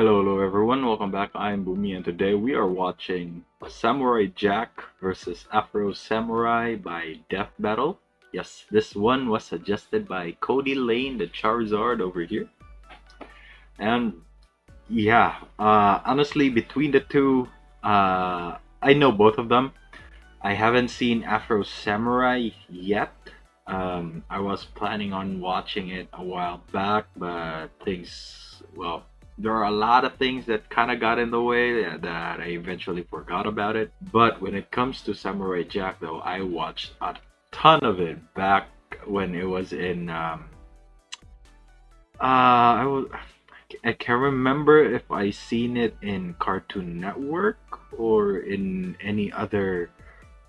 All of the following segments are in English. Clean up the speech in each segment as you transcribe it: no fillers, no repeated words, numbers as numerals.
Hello everyone, welcome back. I'm Bumi and today we are watching Samurai Jack versus Afro Samurai by Death Battle. Yes, this one was suggested by Cody Lane, the Charizard over here. And yeah, honestly, between the two, I know both of them. I haven't seen Afro Samurai yet. I was planning on watching it a while back, but there are a lot of things that kind of got in the way that I eventually forgot about it. But when it comes to Samurai Jack, though, I watched a ton of it back when it was in. I was. I can't remember if I seen it in Cartoon Network or in any other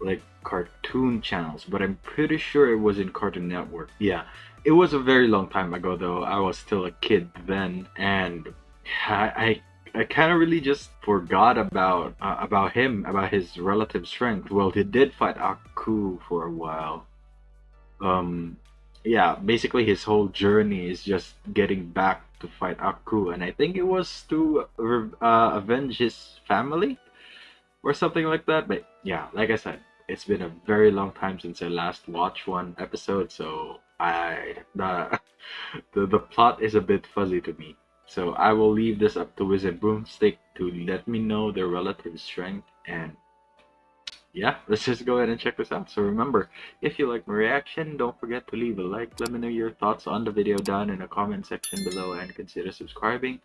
like cartoon channels, but I'm pretty sure it was in Cartoon Network. Yeah, it was a very long time ago though. I was still a kid then, and I kind of really just forgot about him, about his relative strength. Well, he did fight Aku for a while. Um, yeah, basically his whole journey is just getting back to fight Aku, and I think it was to avenge his family or something like that. But yeah, like I said, it's been a very long time since I last watched one episode, so I the plot is a bit fuzzy to me. So I will leave this up to Wiz and Broomstick to let me know their relative strength, and yeah, let's just go ahead and check this out. So remember, if you like my reaction, don't forget to leave a like. Let me know your thoughts on the video down in the comment section below and consider subscribing.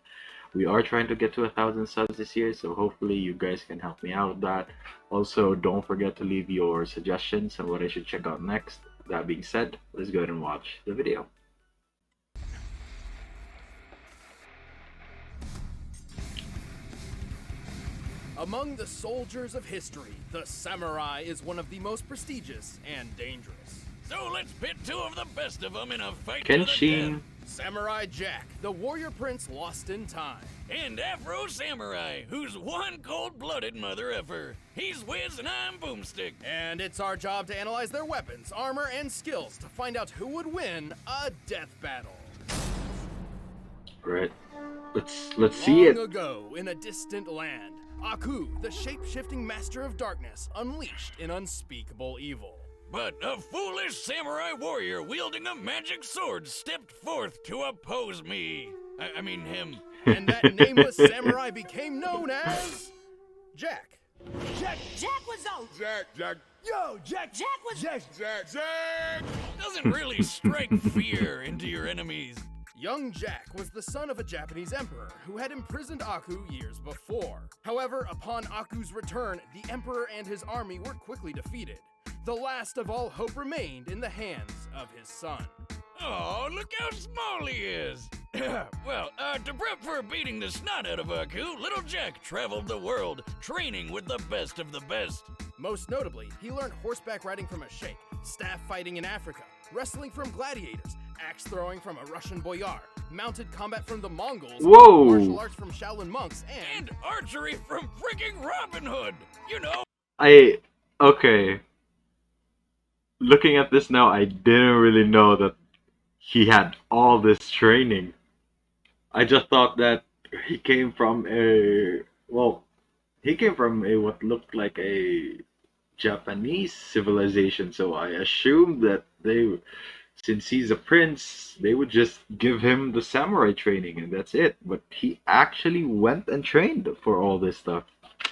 We are trying to get to 1,000 subs this year, so hopefully you guys can help me out with that. Also, don't forget to leave your suggestions on what I should check out next. That being said, let's go ahead and watch the video. Among the soldiers of history, the samurai is one of the most prestigious and dangerous. So let's pit two of the best of them in a fight to the Kenshin. death. Samurai Jack, the warrior prince lost in time. And Afro Samurai, who's one cold-blooded mother effer. He's Wiz and I'm Boomstick. And it's our job to analyze their weapons, armor, and skills to find out who would win a death battle. Right. Let's see it. Long ago, in a distant land, Aku, the shape-shifting master of darkness, unleashed an unspeakable evil. But a foolish samurai warrior wielding a magic sword stepped forth to oppose me. I mean him. And that nameless samurai became known as Jack. Jack was out. Jack. Yo, Jack was Jack. Doesn't really strike fear into your enemies. Young Jack was the son of a Japanese emperor who had imprisoned Aku years before. However, upon Aku's return, the emperor and his army were quickly defeated. The last of all hope remained in the hands of his son. Oh, look how small he is. Well, to prep for beating the snot out of Aku, little Jack traveled the world, training with the best of the best. Most notably, he learned horseback riding from a sheikh, staff fighting in Africa, wrestling from gladiators, axe throwing from a Russian boyar, mounted combat from the Mongols, Whoa. martial arts from Shaolin monks, And archery from freaking Robin Hood. You know. Okay. Looking at this now, I didn't really know that he had all this training. I just thought that he came from what looked like a Japanese civilization, so I assumed that since he's a prince, they would just give him the samurai training and that's it. But he actually went and trained for all this stuff.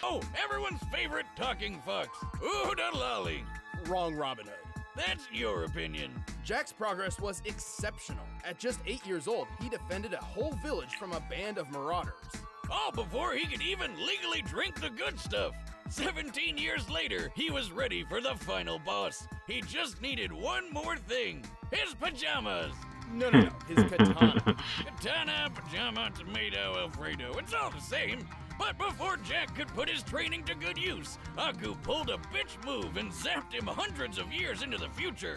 Oh, everyone's favorite talking fox. Ooh, da lolly. wrong Robin Hood. That's your opinion. Jack's progress was exceptional. At just 8 years old, he defended a whole village from a band of marauders. All before he could even legally drink the good stuff. 17 years later, he was ready for the final boss. He just needed one more thing. His pajamas. No, his katana. Katana, pajama, tomato, Alfredo. It's all the same. But before Jack could put his training to good use, Aku pulled a bitch move and zapped him hundreds of years into the future.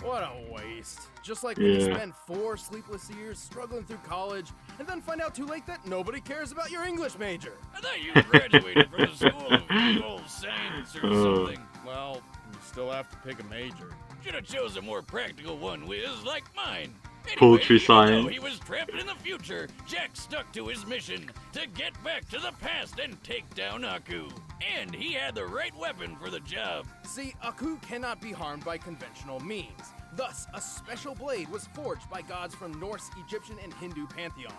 What a waste. Just like when you spend 4 sleepless years struggling through college and then find out too late that nobody cares about your English major. I thought you graduated from the School of Evil Science or something. Well, you still have to pick a major. Should have chose a more practical one, Wiz, like mine. Poultry Even though science. he was trapped in the future, Jack stuck to his mission to get back to the past and take down Aku. And he had the right weapon for the job. See, Aku cannot be harmed by conventional means. Thus, a special blade was forged by gods from Norse, Egyptian, and Hindu pantheons.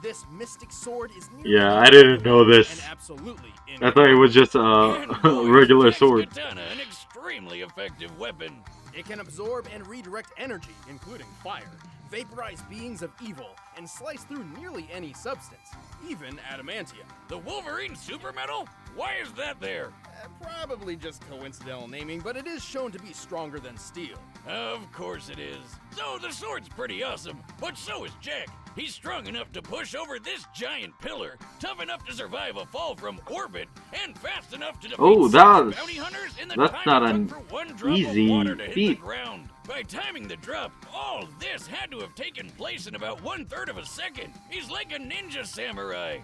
This mystic sword is nearly Yeah, I didn't know this. and absolutely I thought it was just a And boy, regular Jack's sword. katana, an extremely effective weapon. It can absorb and redirect energy, including fire, vaporize beings of evil, and slice through nearly any substance, even adamantium. The Wolverine super metal? Why is that there? Probably just coincidental naming, but it is shown to be stronger than steel. Of course it is. So the sword's pretty awesome, but so is Jack. He's strong enough to push over this giant pillar, tough enough to survive a fall from orbit, and fast enough to defeat Oh, six that's- bounty hunters in the that's time not it took an for one drop easy of water to hit feat. the ground. By timing the drop, all this had to have taken place in about 1/3 of a second. He's like a ninja samurai.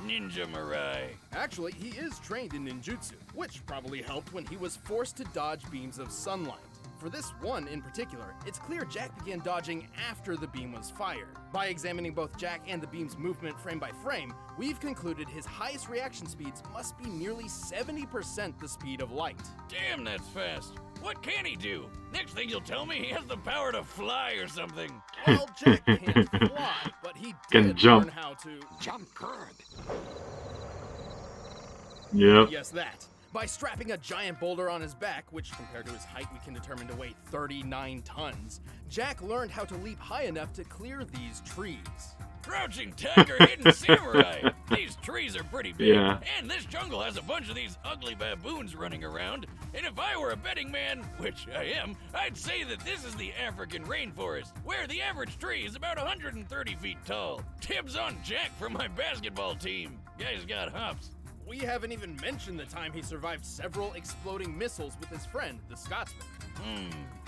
Ninja Mirai. Actually, he is trained in ninjutsu, which probably helped when he was forced to dodge beams of sunlight. For this one in particular, it's clear Jack began dodging after the beam was fired. By examining both Jack and the beam's movement frame by frame, we've concluded his highest reaction speeds must be nearly 70% the speed of light. Damn, that's fast. What can he do? Next thing you'll tell me he has the power to fly or something. Well, Jack can't fly, but he Can did jump. learn how to Jump good. Yep. Yes, that. By strapping a giant boulder on his back, which compared to his height we can determine to weigh 39 tons, Jack learned how to leap high enough to clear these trees. Crouching tiger, hidden samurai. These trees are pretty big, Yeah. and this jungle has a bunch of these ugly baboons running around. And if I were a betting man, which I am, I'd say that this is the African rainforest, where the average tree is about 130 feet tall. Tips on Jack from my basketball team. Guy's got hops. We haven't even mentioned the time he survived several exploding missiles with his friend, the Scotsman.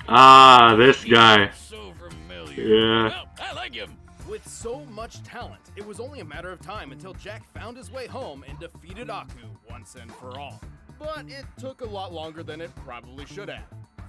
Ah, this He guy. looks so familiar. Yeah. Well, I like him. With so much talent, it was only a matter of time until Jack found his way home and defeated Aku once and for all. But it took a lot longer than it probably should have.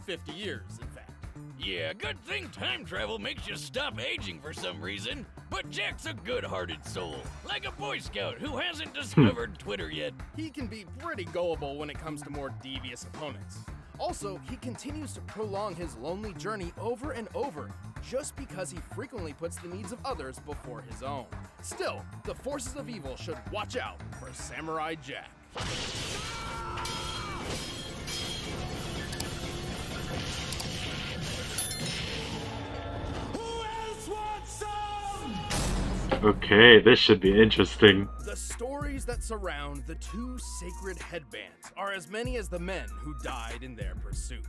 50 years, in fact. Yeah, good thing time travel makes you stop aging for some reason. But Jack's a good-hearted soul, like a Boy Scout who hasn't discovered Twitter yet. He can be pretty gullible when it comes to more devious opponents. Also, he continues to prolong his lonely journey over and over just because he frequently puts the needs of others before his own. Still, the forces of evil should watch out for Samurai Jack. Who else wants some? Okay, this should be interesting. The stories that surround the two sacred headbands are as many as the men who died in their pursuit.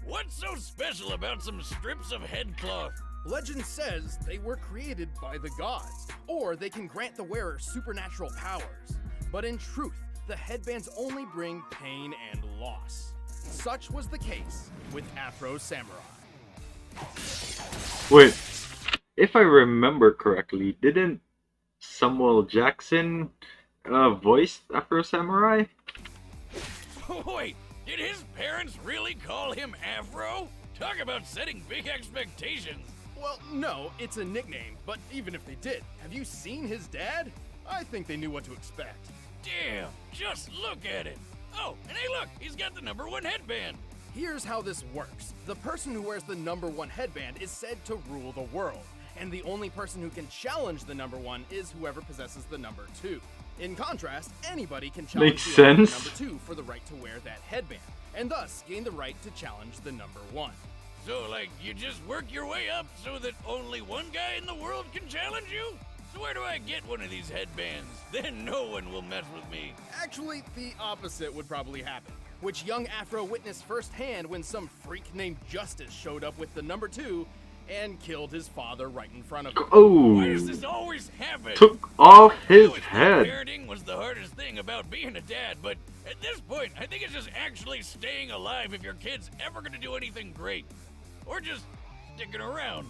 What's so special about some strips of headcloth? Legend says they were created by the gods, or they can grant the wearer supernatural powers. But in truth, the headbands only bring pain and loss. Such was the case with Afro Samurai. Wait, if I remember correctly, didn't Samuel Jackson voice Afro Samurai? Wait, did his parents really call him Afro? Talk about setting big expectations. Well, no, it's a nickname, but even if they did, have you seen his dad? I think they knew what to expect. Damn, just look at it. Oh, and hey look, he's got the #1 headband. Here's how this works. The person who wears the #1 headband is said to rule the world, and the only person who can challenge the #1 is whoever possesses the #2. In contrast, anybody can challenge Makes the owner of sense. #2 for the right to wear that headband, and thus gain the right to challenge the #1. So, like, you just work your way up so that only one guy in the world can challenge you? So where do I get one of these headbands? Then no one will mess with me. Actually, the opposite would probably happen, which young Afro witnessed firsthand when some freak named Justice showed up with the #2 and killed his father right in front of him. Why does Oh, this always happen? took off I his always thought head. Parenting was the hardest thing about being a dad, but at this point, I think it's just actually staying alive if your kid's ever gonna do anything great. Or just sticking around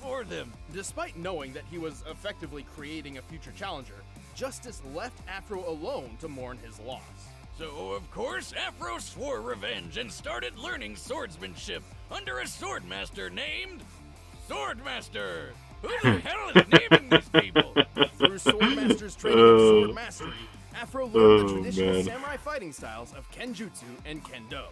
for them. Despite knowing that he was effectively creating a future challenger, Justice left Afro alone to mourn his loss. So, of course, Afro swore revenge and started learning swordsmanship under a swordmaster named Swordmaster! Who the hell is naming these people? Through Swordmaster's training of sword mastery, Afro learned the traditional samurai fighting styles of Kenjutsu and Kendo.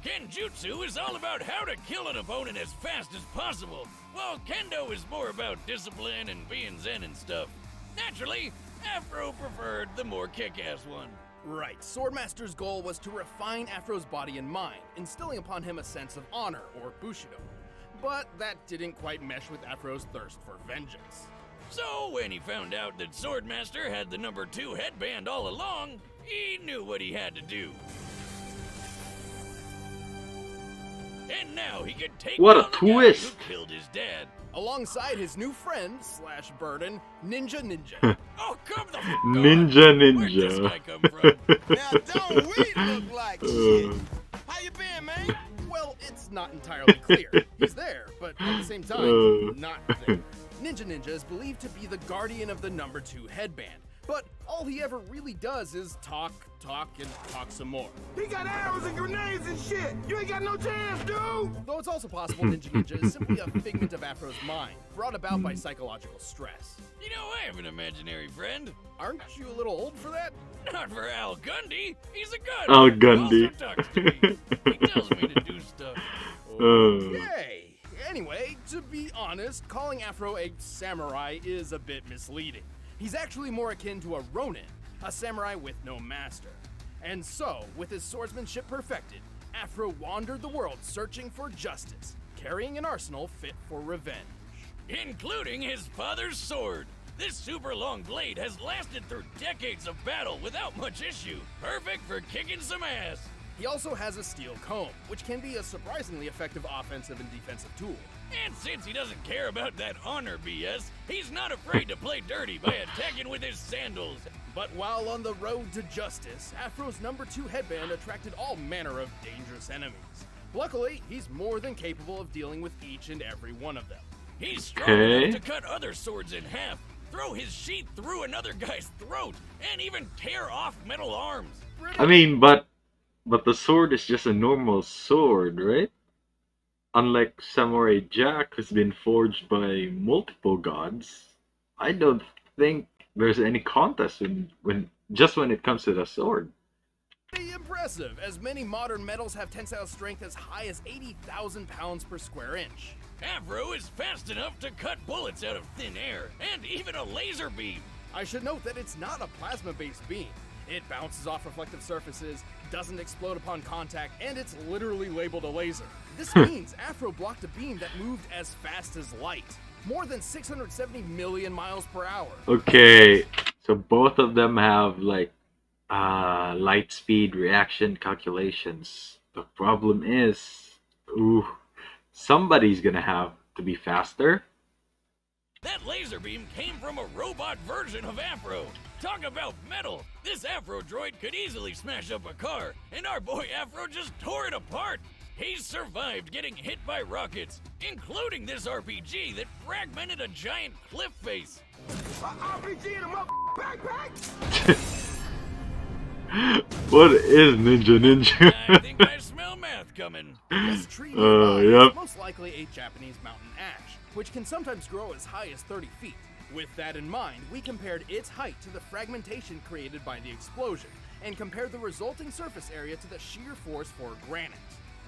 Kenjutsu is all about how to kill an opponent as fast as possible, while Kendo is more about discipline and being zen and stuff. Naturally, Afro preferred the more kick-ass one. Right, Swordmaster's goal was to refine Afro's body and mind, instilling upon him a sense of honor, or Bushido. But that didn't quite mesh with Afro's thirst for vengeance. So when he found out that Swordmaster had the number 2 headband all along, he knew what he had to do. And now he could take What a down the guy twist. who killed his dad. Alongside his new friend / burden, Ninja. Oh, come the f*** Ninja on. Where'd this Ninja. guy come from? Now don't we look like shit? How you been, man? Well, it's not entirely clear. He's there, but at the same time, not there. Ninja is believed to be the guardian of the number 2 headband, but all he ever really does is talk, and talk some more. He got arrows and grenades and shit. You ain't got no chance, dude. Though it's also possible Ninja is simply a figment of Afro's mind, brought about by psychological stress. You know, I have an imaginary friend. Aren't you a little old for that? Not for Al Gundy. He's a gun. Al He Gundy. also talks to me. He tells me to do stuff. Okay. Anyway, to be honest, calling Afro a samurai is a bit misleading. He's actually more akin to a ronin, a samurai with no master. And so, with his swordsmanship perfected, Afro wandered the world searching for justice, carrying an arsenal fit for revenge. Including his father's sword. This super long blade has lasted through decades of battle without much issue. Perfect for kicking some ass. He also has a steel comb, which can be a surprisingly effective offensive and defensive tool. And since he doesn't care about that honor BS, he's not afraid to play dirty by attacking with his sandals. But while on the road to justice, Afro's number 2 headband attracted all manner of dangerous enemies. Luckily, he's more than capable of dealing with each and every one of them. He's strong enough to cut other swords in half, throw his sheath through another guy's throat, and even tear off metal arms. I mean, but the sword is just a normal sword, right? Unlike Samurai Jack, who's been forged by multiple gods, I don't think there's any contest when it comes to the sword. Pretty impressive, as many modern metals have tensile strength as high as 80,000 pounds per square inch. Afro is fast enough to cut bullets out of thin air, and even a laser beam. I should note that it's not a plasma-based beam. It bounces off reflective surfaces, doesn't explode upon contact, and it's literally labeled a laser. This means Afro blocked a beam that moved as fast as light, more than 670 million miles per hour. Okay, so both of them have like light speed reaction calculations. The problem is, somebody's gonna have to be faster. That laser beam came from a robot version of Afro. Talk about metal! This Afro droid could easily smash up a car, and our boy Afro just tore it apart! He's survived getting hit by rockets, including this RPG that fragmented a giant cliff face. RPG in a backpack. What is Ninja? I think I smell math coming. This tree nearby yep. is most likely a Japanese mountain ash, which can sometimes grow as high as 30 feet. With that in mind, we compared its height to the fragmentation created by the explosion, and compared the resulting surface area to the shear force for granite.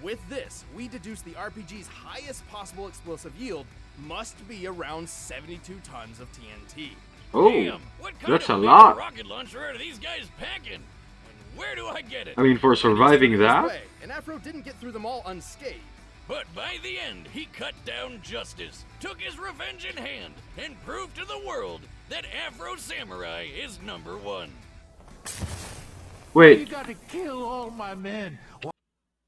With this, we deduced the RPG's highest possible explosive yield must be around 72 tons of TNT. Oh, Damn, what kind that's of a big lot. rocket launcher are these guys packing? And where do I get it? I mean, for surviving This that? way, and Afro didn't get through them all unscathed. But by the end, he cut down justice, took his revenge in hand, and proved to the world that Afro Samurai is number 1. Wait, got to kill all my men.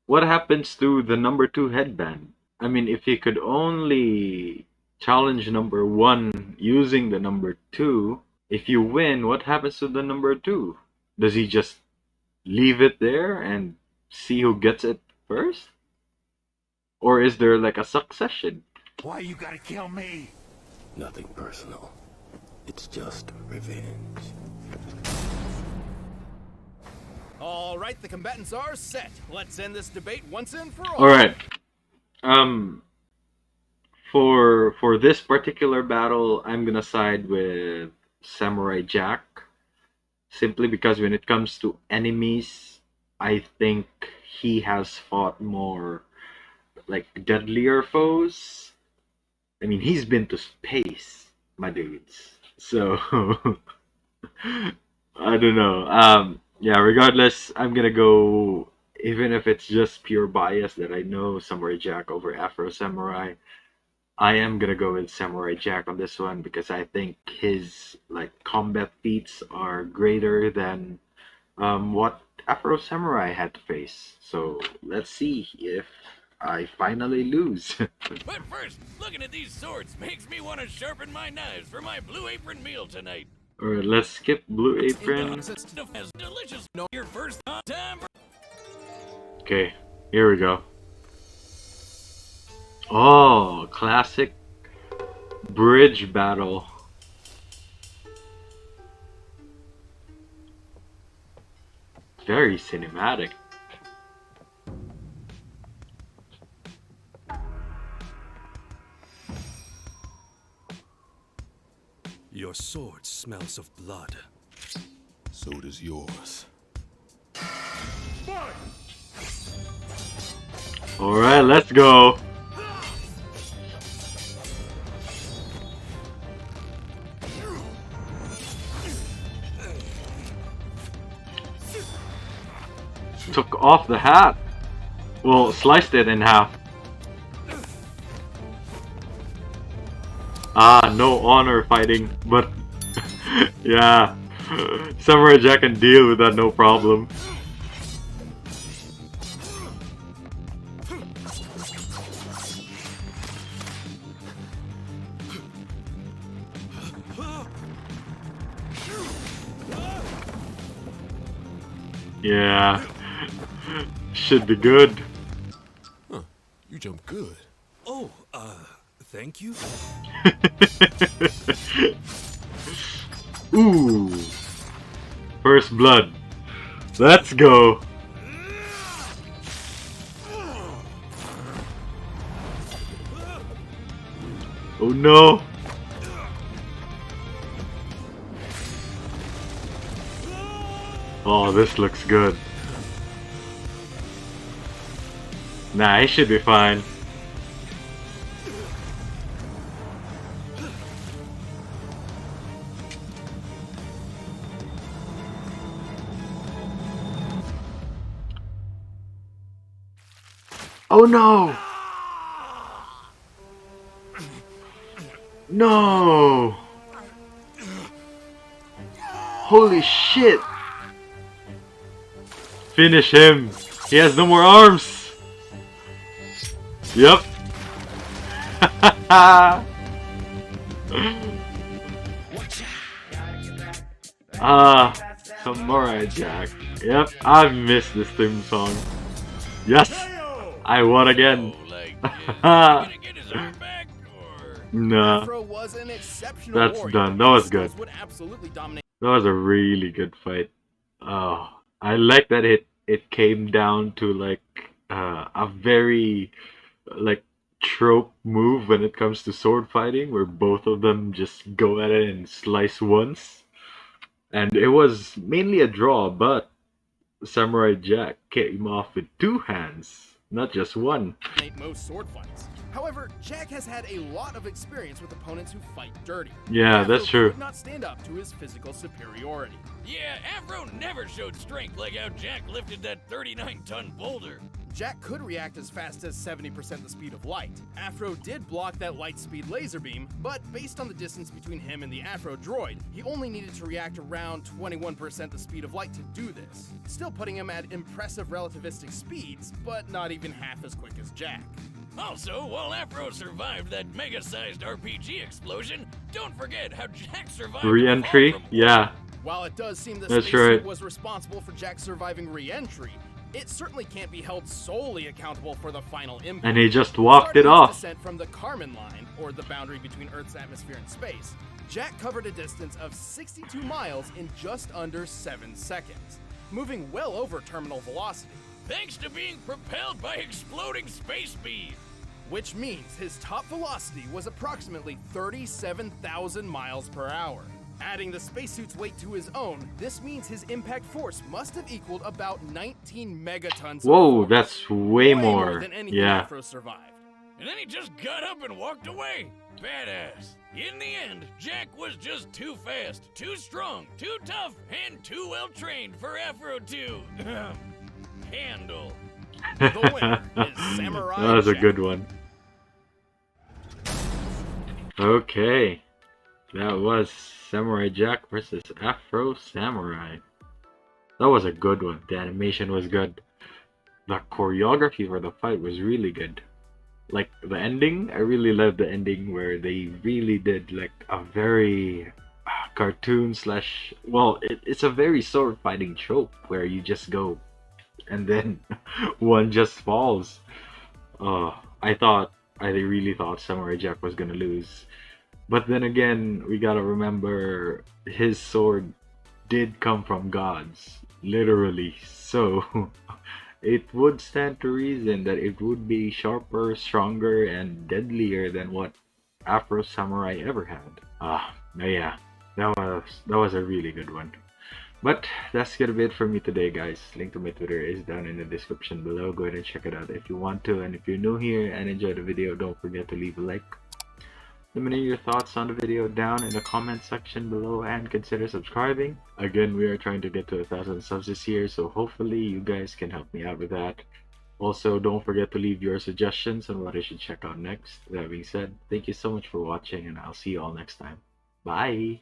what happens to the number 2 headband? I mean, if he could only challenge number 1 using the number 2, if you win, what happens to the number 2? Does he just leave it there and see who gets it first? Or is there like a succession? Why you gotta kill me? Nothing personal. It's just revenge. All right, the combatants are set. Let's end this debate once and for all. Alright. For this particular battle, I'm gonna side with Samurai Jack, simply because when it comes to enemies, I think he has fought more like deadlier foes. I mean, he's been to space, my dudes. So I don't know. Yeah. Regardless, I'm gonna go. Even if it's just pure bias that I know Samurai Jack over Afro Samurai, I am gonna go with Samurai Jack on this one because I think his like combat feats are greater than what Afro Samurai had to face. So let's see if I finally lose. But first, looking at these swords makes me want to sharpen my knives for my blue apron meal tonight. Alright, let's skip Blue Apron. As delicious. No, your first time. Okay, here we go. Oh, classic bridge battle. Very cinematic. Your sword smells of blood. So does yours. Alright, let's go. Took off the hat. Well, sliced it in half. Ah, no honor fighting, but yeah, Samurai Jack can deal with that no problem. Yeah, should be good. Huh, you jump good. Oh, thank you? Ooh, first blood. Let's go. Oh no. Oh, this looks good. Nah, he should be fine. Oh no! No! Holy shit! Finish him! He has no more arms! Yep! Samurai Jack. Yep, I've missed this theme song. Yes! I won again! Oh, like, gonna get his arm back, or... Nah, Afro was an exceptional that's warrior. done. That was His good. skills would absolutely dominate. That was a really good fight. Oh, I like that it came down to like a very like trope move when it comes to sword fighting, where both of them just go at it and slice once. And it was mainly a draw, but Samurai Jack came off with two hands, not just one. Most sword fights. However, Jack has had a lot of experience with opponents who fight dirty. Yeah, Afro that's true. could not stand up to his physical superiority. Yeah, Afro never showed strength like how Jack lifted that 39-ton boulder. Jack could react as fast as 70% the speed of light. Afro did block that light speed laser beam, but based on the distance between him and the Afro droid, he only needed to react around 21% the speed of light to do this, still putting him at impressive relativistic speeds, but not even half as quick as Jack. Also, while Afro survived that mega-sized RPG explosion, don't forget how Jack survived Re-entry? the fall from Yeah. While it does seem that That's spacesuit right. was responsible for Jack surviving re-entry, it certainly can't be held solely accountable for the final impact. And he just walked it Starting his off. descent from the Kármán line, or the boundary between Earth's atmosphere and space, Jack covered a distance of 62 miles in just under 7 seconds, moving well over terminal velocity. Thanks to being propelled by exploding space beam. which means his top velocity was approximately 37,000 miles per hour. Adding the spacesuit's weight to his own, this means his impact force must have equaled about 19 megatons. Whoa, of force. that's way more. Than anything Yeah. Afro survived. And then he just got up and walked away. Badass. In the end, Jack was just too fast, too strong, too tough, and too well trained for Afro to handle. The winner is Samurai That was a Jack. good one. Okay. That was Samurai Jack versus Afro Samurai. That was a good one. The animation was good. The choreography for the fight was really good. Like the ending, I really loved the ending where they really did like a very cartoon slash, well, it's a very sword fighting trope where you just go and then one just falls. I really thought Samurai Jack was gonna lose. But then again, we gotta remember his sword did come from gods, literally. So it would stand to reason that it would be sharper, stronger, and deadlier than what Afro Samurai ever had. Yeah, that was a really good one. But that's gonna be it for me today, guys. Link to my Twitter is down in the description below. Go ahead and check it out if you want to. And if you're new here and enjoyed the video, don't forget to leave a like. Let me know your thoughts on the video down in the comment section below and consider subscribing. Again, we are trying to get to 1,000 subs this year, so hopefully you guys can help me out with that. Also, don't forget to leave your suggestions on what I should check out next. That being said, thank you so much for watching and I'll see you all next time. Bye!